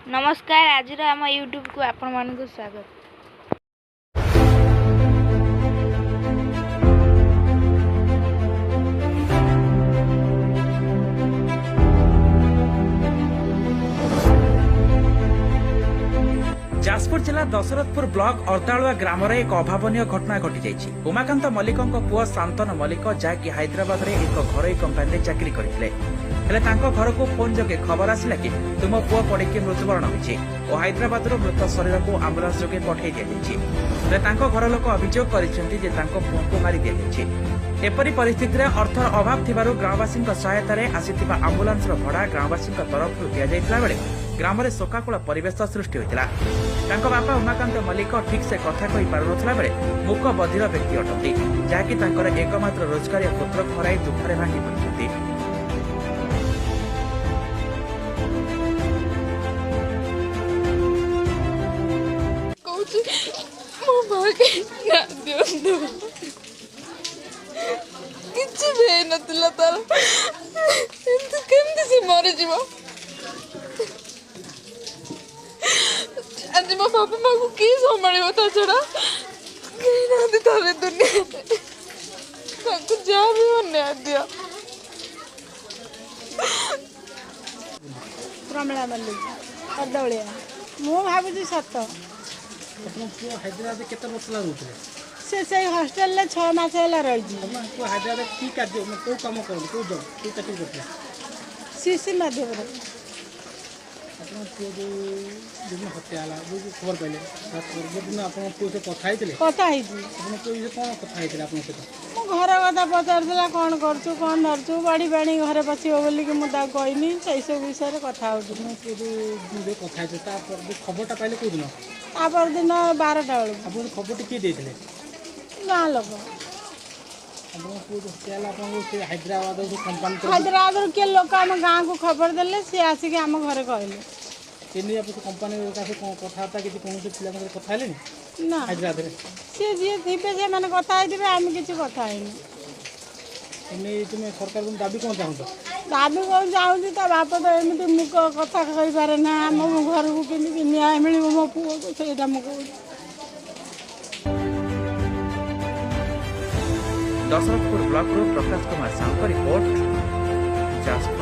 नमस्कार आज आम यूट्यूब को आपण मानक स्वागत। जाजपुर जिला दशरथपुर ब्लॉक अर्दालुआ ग्राम एक अभावन घटना घटी जाइछि। उमाकांत मल्लिक पुओ शांतन मल्लिक जहाँकि हैदराबाद रे एक घरोई कंपानी चाकरी करथिले। हेले तांको घर को फोन जोगे खबर आसिला कि तुम पुओ पड़िकी मृत्युवरण होइछि और हैदराबाद मृत शरीर को आम्बुलांस जोगे पठाई दिया। हेले तांको घर लोक अभियोग करिसेंति जे तांको पुओ को मारी दिया। एपरी परिस्थिति रे अर्थर अभाव थिबारु ग्रामवासी सहायता रे आसिथिबा आम्बुलांस रो भड़ा ग्रामवासी तरफ दिया जाइतला बेले ग्राम रे शोकाकुल परिवेश सृष्टि होइतिला। तांको बापा उमाकांत मल्लिक ठीक से कथा कहि पारुनथला बेले मूक बधिर व्यक्ति अटंती जहाँकि तांकर एकमात्र रोजगार पुत्र खराई दुखरे भांगी पड़छंती। କିଛି ବି ହେଇନଥିଲା ତାର କେମିତି ସେ ମରିଯିବ। ଆଜି ମୋ ବାପା ମାଆକୁ କିଏ ସମ୍ଭାଳିବ ତା ଛଡା କେହି ନାହାନ୍ତି ତାର ଦୁନିଆରେ। ତାଙ୍କୁ ଯାହା ବି ଅନ୍ୟାୟ ଦିଅ। प्रमिला मल्लिक अर्दौलिया मु भावुची सत हैदराबाद केते वर्ष लागुଥିଲେ से हॉस्टल ले 6 मास होला रही हैदराबाद की कार्य को काम करन को जॉब की चाकरी करते सीसी माध्यम रे अपन को जो दिन हत्या आला जो खबर पाइले दिन अपन को से कथा आइतले अपन को ये कोन कथा आइतले अपन से मु घर कथा पचारला कोन करछु कोन धरछु बड़ी बाणी घरे पछियो बोली कि मु ता कहनी सही सब विषय रे कथा होछु को जो कथा आइतले ता पर खबरटा पाइले को दिन आ पर दिन 12टा बेलू अपन खबरटी के देथिले गाँ लोग अपन को जो हत्या अपन को हैदराबाद जो कंपनी हैदराबाद के लोग आम गाँ को खबर देले सी आसिक आम घरे कहले एने अपन कंपनी का से कथाता कि कोन से पिला में कथा आले ना हैदराबाद रे सी जे थिबे जे माने कथा आइदिबे आम किछि कथा आइनी एने तुम सरकार को दाबी कोन चाहतो दाबी कौन चाहूँ ता बाप तो एमती मुख कथा कही पारे ना मो घर को केमती न्याय मिल मो पुओ को सेटा मु कहूँ। Dasharathpur block Prakash Kumar Sahu report Jajpur.